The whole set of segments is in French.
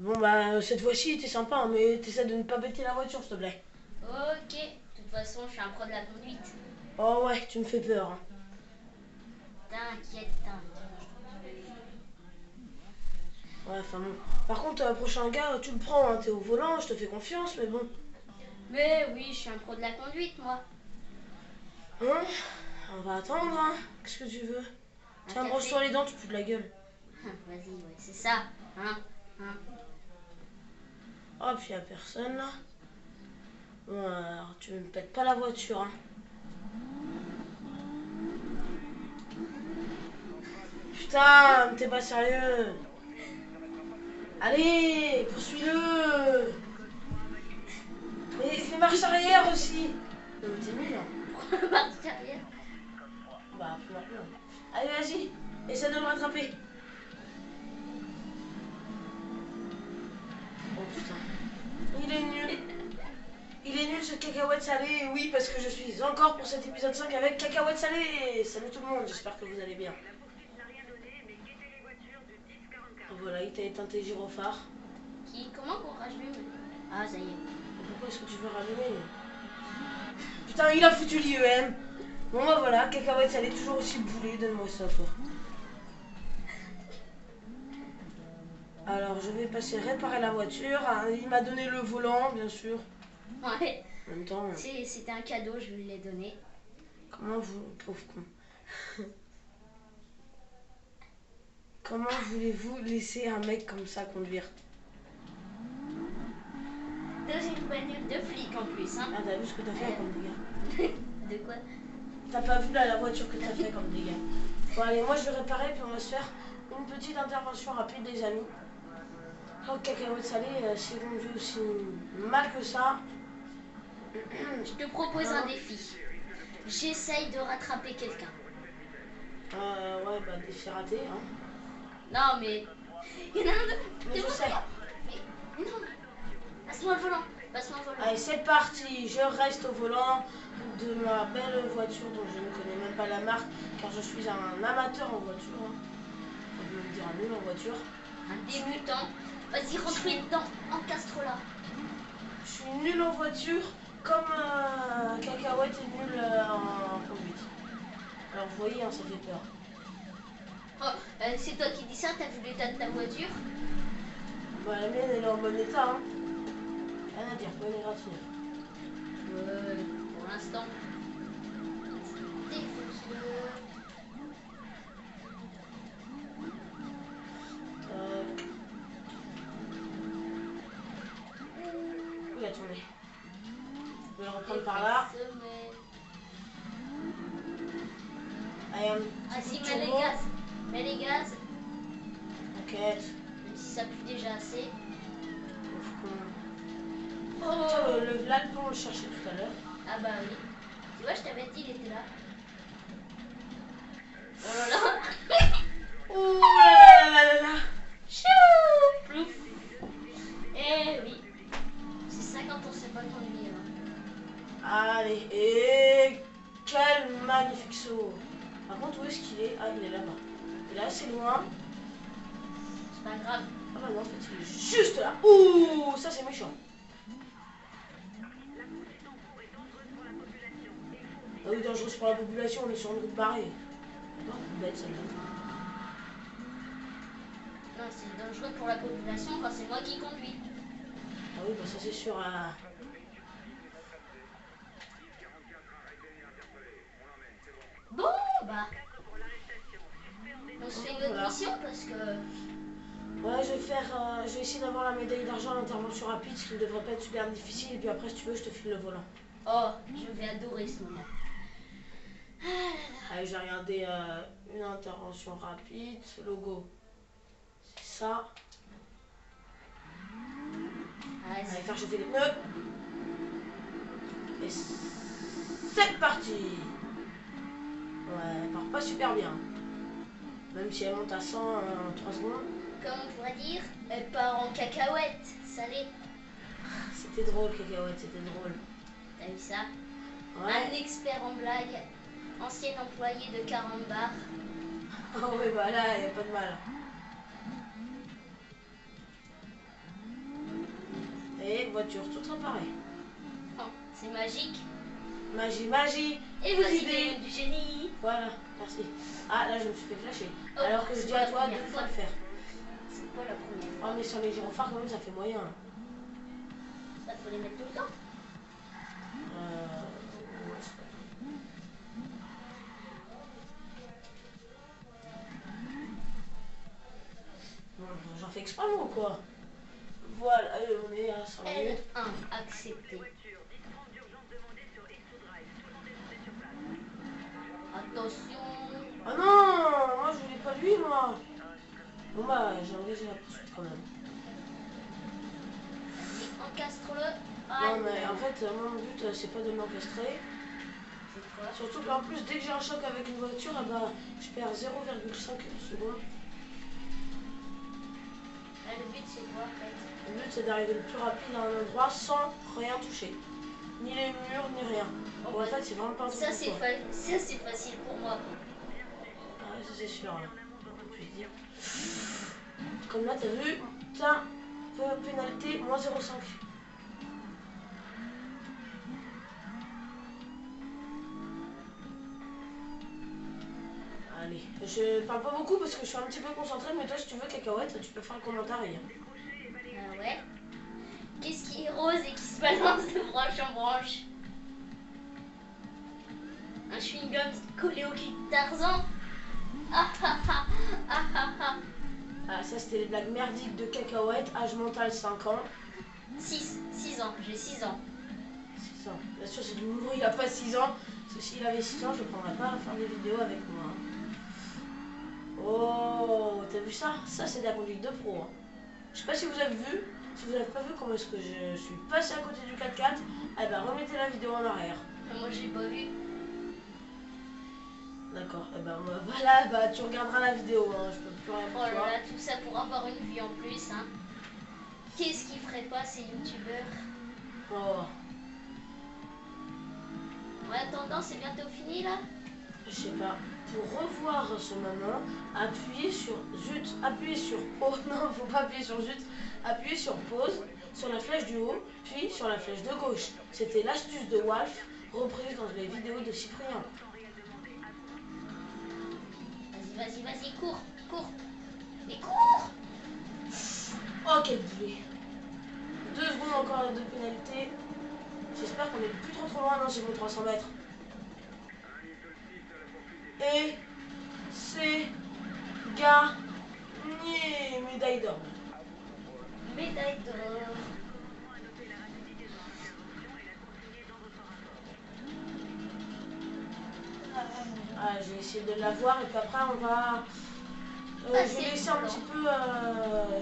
Bon bah cette fois-ci t'es sympa, hein, mais t'essaies de ne pas bêter la voiture s'il te plaît. Ok, de toute façon, je suis un pro de la conduite. Oh ouais, tu me fais peur. Hein. T'inquiète. Ouais, enfin bon. Par contre, prochain gars, tu le prends, hein, t'es au volant, je te fais confiance, mais bon. Mais oui, je suis un pro de la conduite, moi. Hein? On va attendre, hein. Qu'est-ce que tu veux? Un Tiens, café. brosse-toi les dents, tu pues de la gueule. Vas-y, ouais, c'est ça. Hein. Hop, y'a personne là. Bon, alors, tu me pètes pas la voiture, hein. Putain, t'es pas sérieux. Allez, poursuis-le. Mais fais marche arrière aussi. Non, mais t'es nul, hein. Pourquoi partir arrière? Bah, plus maintenant. Allez, vas-y, essaie de le rattraper. Oh putain. Il est nul. Il est nul ce cacahuète salé. Oui, parce que je suis encore pour cet épisode 5 avec cacahuète salé. Salut tout le monde, j'espère que vous allez bien. Voilà, il t'a éteint tes gyrophares. Comment qu'on rallume? Ah, ça y est. Pourquoi est-ce que tu veux rallumer? Putain, il a foutu l'IEM. Bon bah voilà, cacahuète salé, toujours aussi boulé. Donne-moi ça, toi. Alors, je vais passer réparer la voiture. Hein, il m'a donné le volant, bien sûr. Ouais. En même temps, C'était un cadeau, je lui l'ai donné. comment vous, pauvre con, comment voulez-vous laisser un mec comme ça conduire? Dans une bagnole de flic en plus, hein. Ah, t'as vu ce que t'as fait comme dégâts? De quoi? T'as pas vu là la voiture que t'as fait comme dégâts? Bon, allez, moi je vais réparer, puis on va se faire une petite intervention rapide, les amis. Oh, cacahuète salée, c'est conduit aussi mal que ça. Je te propose un défi. J'essaye de rattraper quelqu'un. Ouais, bah défi raté, hein. Non, mais. Il y en a un de. Mais je sais. Mais non. Passe-moi le volant. Passe-moi le volant. Allez, c'est parti. Je reste au volant de ma belle voiture dont je ne connais même pas la marque, car je suis un amateur en voiture. Hein. On peut me dire un nul en voiture. Un débutant. Vas-y, rentre-lui dedans. Encastre-la. Je suis nul en voiture, comme cacahuète est nul en conduite. Alors vous voyez, hein, ça fait peur. Oh, c'est toi qui dis ça. T'as vu l'état de ta voiture? Bah, la mienne, elle est en bon état. Hein. Rien à dire, bonne égratignure. Pour l'instant. Défonce-le. Où il a tourné? Je vais le reprendre par là. Allez, un petit Vas-y, coup de mets les turbo. gaz. Mets les gaz. Ok. Même si ça pue déjà assez. Oh, tiens, là, le plan, on le cherchait tout à l'heure. Ah bah oui. Tu vois, je t'avais dit, il était là. Oh là là. Ouh là là là là. Chou, plouf. Eh oui. C'est ça quand on sait pas conduire. Allez, et quel magnifique saut. Par contre, où est-ce qu'il est? Ah, il est là-bas. Il est assez loin. C'est pas grave. Ah bah non, en fait, il est juste là. Ouh, ça c'est méchant. Ah oui, dangereuse pour la population, on est sur une route barrée. D'accord, bête celle-là. Non, c'est dangereux pour la population quand c'est moi qui conduis. Ah oui, bah ça c'est sûr. Bon, bah. On se fait une autre mission parce que. Ouais, je vais essayer d'avoir la médaille d'argent à l'intervention rapide, ce qui ne devrait pas être super difficile. Et puis après, si tu veux, je te file le volant. Oh, je vais adorer ce moment. Allez, j'ai regardé une intervention rapide. Ce logo, c'est ça. Allez, Allez, faire chauffer les pneus. Et c'est parti. Ouais, elle part pas super bien. Même si elle monte à 100 en 3 secondes. comme on pourrait dire, elle part en cacahuète, salée. C'était drôle, cacahuète, c'était drôle. T'as vu ça? Ouais. Un expert en blague, ancien employé de Carambar. Oh oui, bah là, y a pas de mal. voiture, toute réparée. Oh, c'est magique. Magie, magie. Et Vous vos idées. idées du génie. Voilà, merci. Ah, là, je me suis fait flasher. Oh, Alors que je c'est dis pas à la toi de première ne fois. pas le faire. C'est pas la première Oh, fois. mais sur les gyrophares, quand même, ça fait moyen. Ça faut les mettre tout le temps. Ouais, c'est pas tout. Bon, j'en fais exprès, moi, ou quoi? Voilà, on est à 100 minutes. L1, accepté. Attention. Ah non, moi, je voulais pas lui, moi. Bon, bah, j'ai engagé la poursuite, quand même. Vas-y, encastre-le. Non, mais en fait, moi, mon but, c'est pas de m'encastrer. C'est quoi? Surtout qu'en plus, dès que j'ai un choc avec une voiture, eh ben, je perds 0,5 secondes. Le but c'est quoi en fait? Le but, c'est d'arriver le plus rapide à un endroit sans rien toucher. Ni les murs, ni rien. Bon, en fait, c'est vraiment pas un truc Ça pour c'est toi. facile pour moi. Ah ouais, ça c'est sûr. Hein. Je vais dire. Comme là, t'as vu, tiens, pénalité, moins 0,5. Allez, je parle pas beaucoup parce que je suis un petit peu concentré, mais toi, si tu veux, cacahuète, tu peux faire un commentaire et Ah ouais. Qu'est-ce qui est rose et qui se balance de branche en branche? Un chewing-gum collé au cul de Tarzan. Ah ah ah ah ah ah. Ah, ça, c'était les blagues merdiques de cacahuète, âge mental 5 ans. 6 ans, j'ai 6 ans. 6 ans. Bien sûr, c'est du nouveau, il a pas 6 ans. Parce que s'il avait 6 ans, je ne prendrais pas à faire des vidéos avec moi. Hein. Oh, t'as vu ça? Ça, c'est de la conduite de pro. Hein. Je sais pas si vous avez vu. Si vous n'avez pas vu comment est-ce que je suis passé à côté du 4x4, eh ben remettez la vidéo en arrière. Moi j'ai pas vu. D'accord. Eh ben voilà, bah tu regarderas la vidéo. Hein. Je peux plus rien Oh pour là toi. là, tout ça pour avoir une vie en plus. Hein. Qu'est-ce qu'ils feraient pas ces youtubeurs? Oh. En attendant, c'est bientôt fini là? Je sais pas. Pour revoir ce moment, appuyez sur zut, appuyez sur pause. Non, faut pas appuyer sur zut. Appuyez sur pause, sur la flèche du haut, puis sur la flèche de gauche. C'était l'astuce de Wolf, reprise dans les vidéos de Cyprien. Vas-y, cours, cours. Et cours! Oh, quel boulet. 2 secondes encore de pénalité. J'espère qu'on est plus trop loin. Non, c'est bon, 300 mètres. Et c'est gagné. Médaille d'or. Médaille d'or. Ah, je vais essayer de l'avoir et puis après on va... je vais laisser un petit peu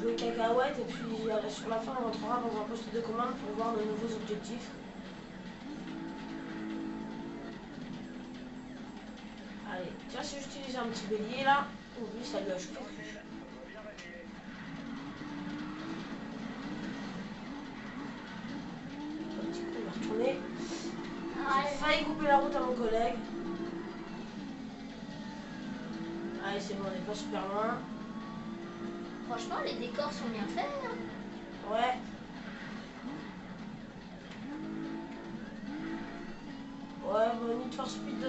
jouer cacahuète et puis sur la fin on rentrera dans un poste de commande pour voir de nouveaux objectifs. Allez, tiens, si j'utilise un petit bélier là, oh, lui ça lui a chauffé. Un petit coup, on va retourner. J'ai failli couper la route à mon collègue. Allez, c'est bon, on n'est pas super loin. Franchement, les décors sont bien faits. Hein. Ouais. Ouais, bon, Need for Speed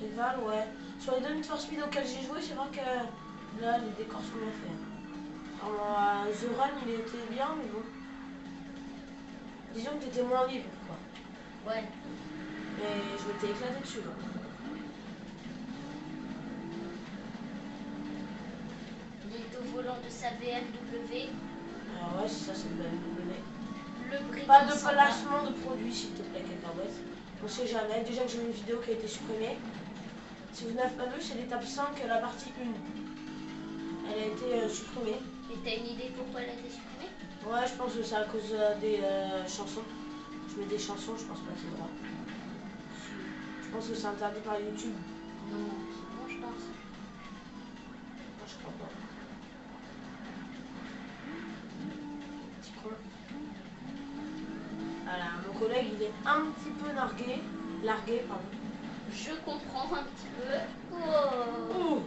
Rival, ouais. Sur les 2 Need for Speed auxquels j'ai joué, c'est vrai que là, les décors sont bien faits. Alors, The Run, il était bien, mais bon. Disons que t'étais moins libre, quoi. Ouais. Mais je m'étais éclaté dessus, là. Il est au volant de sa BMW. Alors ouais, ça, c'est le BMW. Le prix Pas de 100 placement de produit, s'il te plaît, cacahuète. On sait jamais. Déjà que j'ai une vidéo qui a été supprimée. Si vous n'avez pas vu, c'est l'étape 5, la partie 1. Elle a été supprimée. Et t'as une idée pourquoi elle a été supprimée? Ouais, je pense que c'est à cause des chansons. Je mets des chansons, je pense pas que c'est droit. Je pense que c'est interdit par YouTube. Non, c'est bon, je pense. Moi, je crois pas. Petit con. Voilà, mon collègue, il est un petit peu largué, pardon. Je comprends un petit peu. Oh. Oh,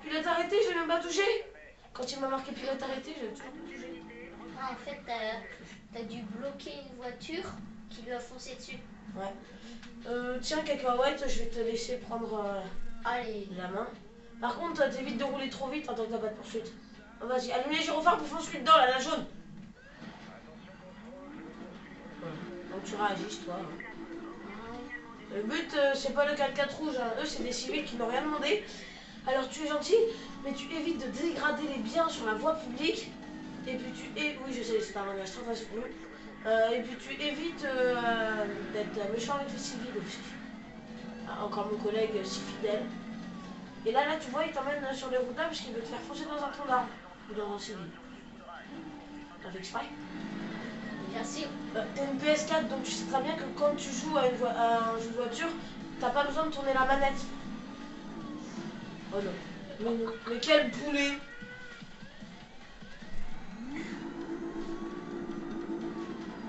pilote arrêté, je l'ai même pas touché. Quand il m'a marqué pilote arrêté, je l'ai toujours pas touché. Ah, en fait, t'as dû bloquer une voiture qui lui a foncé dessus. Ouais. Tiens, Cacahuète, je vais te laisser prendre Allez. la main. Par contre, t'évites de rouler trop vite en tant que t'as pas de poursuite. Vas-y, allume les gyrophares pour foncer dedans, là, la jaune. Donc tu réagis, toi. Le but, c'est pas le 4x4 rouge, hein. Eux, c'est des civils qui n'ont rien demandé. Alors tu es gentil, mais tu évites de dégrader les biens sur la voie publique. Et puis oui, je sais, c'est un langage très facile pour nous. Et puis tu évites d'être méchant avec les civils aussi. Ah, encore mon collègue si fidèle. Et là, tu vois, il t'emmène sur les routes là parce qu'il veut te faire foncer dans un tronc d'arbre ou dans un civil. T'as fait exprès? Bien sûr. T'as une PS4, donc tu sais très bien que quand tu joues à un jeu de voiture, t'as pas besoin de tourner la manette. Oh non. Mais non. Mais quel poulet!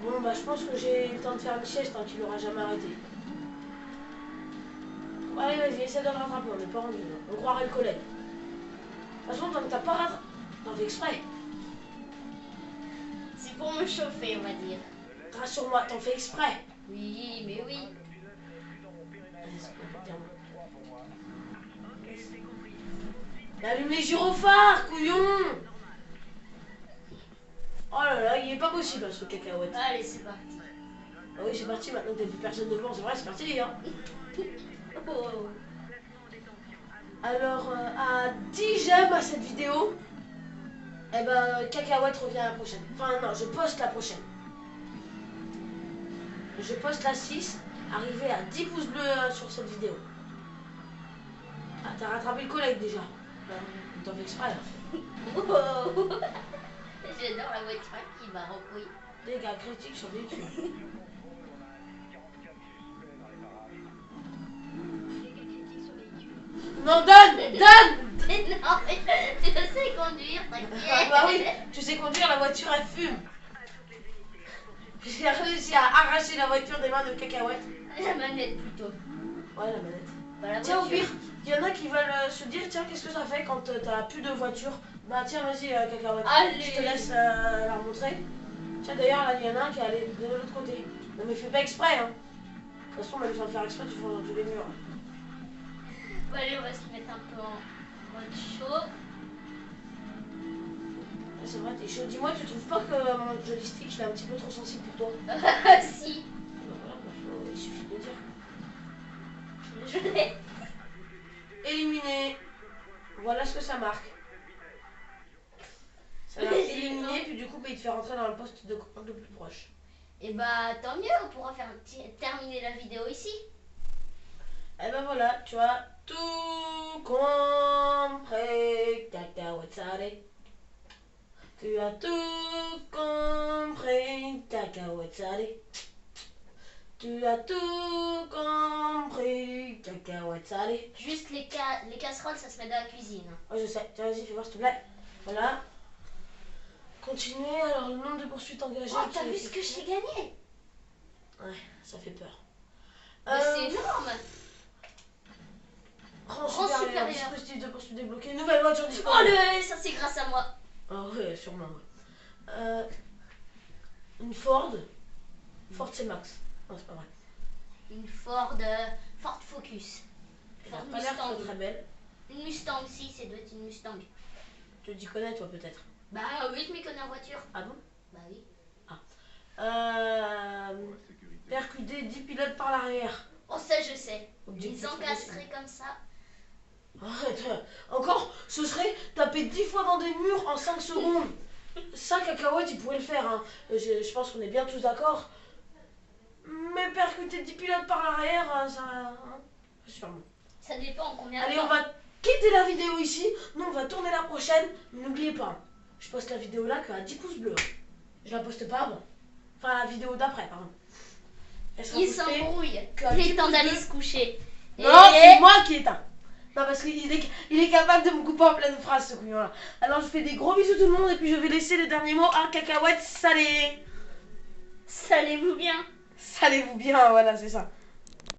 Bon, bah je pense que j'ai le temps de faire une sieste, hein, qu'il n'aura jamais arrêté. Bon, allez, vas-y, essaie de le rattraper, on n'est pas rendu là. On croirait le collègue. De toute façon, tant que t'as pas rattrapé, t'en fais exprès. C'est pour me chauffer, on va dire. Rassure-moi, t'en fais exprès. Oui, mais oui. Allume les gyrophares, couillon! Oh là là, il est pas possible ce Cacahuète. Allez, c'est parti. Ah oui, c'est parti, maintenant que t'as plus personne devant, c'est vrai, c'est parti, hein. Oh. Alors, à 10 j'aime à cette vidéo, eh ben, Cacahuète revient à la prochaine. Enfin, non, je poste la prochaine. Je poste la 6, arrivé à 10 pouces bleus sur cette vidéo. Ah, t'as rattrapé le collègue déjà. T'en fais exprès, là. Oh. J'adore la voiture qui va en couille. Des gars critiques sur YouTube. Non, donne! Non, mais tu sais conduire, t'inquiète. Bah oui, tu sais conduire, la voiture elle fume. J'ai réussi à arracher la voiture des mains de Cacahuète. La manette plutôt. Ouais, la manette. Pas la Tiens, au voiture. pire, il y en a qui veulent se dire, tiens, qu'est-ce que ça fait quand t'as plus de voiture? Bah tiens, vas-y, Cacahuète. Allez. Je te laisse la remontrer. Tiens, d'ailleurs, là, il y en a un qui est allé de l'autre côté. Non, mais fais pas exprès, hein. De toute façon, même sans le faire exprès, tu fonces dans tous les murs. Bon, allez, on va se mettre un peu en mode chaud. C'est vrai, t'es chaud. Dis-moi, tu trouves pas que mon joystick, il est un petit peu trop sensible pour toi? Si. Bah voilà, il suffit de le dire. Je l'ai. Éliminé. Voilà ce que ça marque. Ça marque éliminé, puis du coup, bah, il te fait rentrer dans le poste de commande le plus proche. Et bah, tant mieux, on pourra faire terminer la vidéo ici. Et ben voilà, tu as tout compris, Cacahuète salée. Tu as tout compris, Cacahuète salée. Tu as tout compris, Cacahuète salée. Juste les casseroles, ça se met dans la cuisine. Oh, je sais. Tiens, vas-y, fais voir s'il te plaît. Voilà. Continuez. Alors, le nombre de poursuites engagées. Oh, t'as vu ce que j'ai gagné? Ouais, ça fait peur. C'est énorme. Rang Rang supérieur. supérieur. Dispositif de poursuite débloqué. Nouvelle voiture Oh, disponible. ça c'est grâce à moi. Ah ouais, sûrement. Ouais. Une Ford. Ford C-Max. Non, c'est pas vrai. Une Ford Focus. Elle a Ford pas l'air Mustang. très belle. Une Mustang aussi, ça doit être une Mustang. Tu t'y connais, toi, peut-être. Bah oui, je m'y connais en voiture. Ah bon? Bah oui. Percuter 10 pilotes par l'arrière. Oh, ça je sais. Objectif Les encastrer comme ça. Arrête. Encore, ce serait taper 10 fois dans des murs en 5 secondes. Ça, Cacahuète, il pourrait le faire. Hein. Je pense qu'on est bien tous d'accord. Mais percuter 10 pilotes par l'arrière, ça... Hein, sûrement. Ça dépend combien Allez, de temps. on va quitter la vidéo ici. Nous, on va tourner la prochaine. Mais n'oubliez pas, je poste la vidéo là qu'à 10 pouces bleus. Je la poste pas avant. Enfin, la vidéo d'après, pardon. Elle sera Il postée s'embrouille. qu'à Il 10 est temps pouces d'aller bleus. se coucher. Non, c'est moi qui éteins. Non, parce qu'il est capable de me couper en pleine phrase, ce couillon-là. Alors, je fais des gros bisous tout le monde et puis je vais laisser le dernier mot à Cacahuète salée. Salez-vous bien. Salez-vous bien, voilà, c'est ça.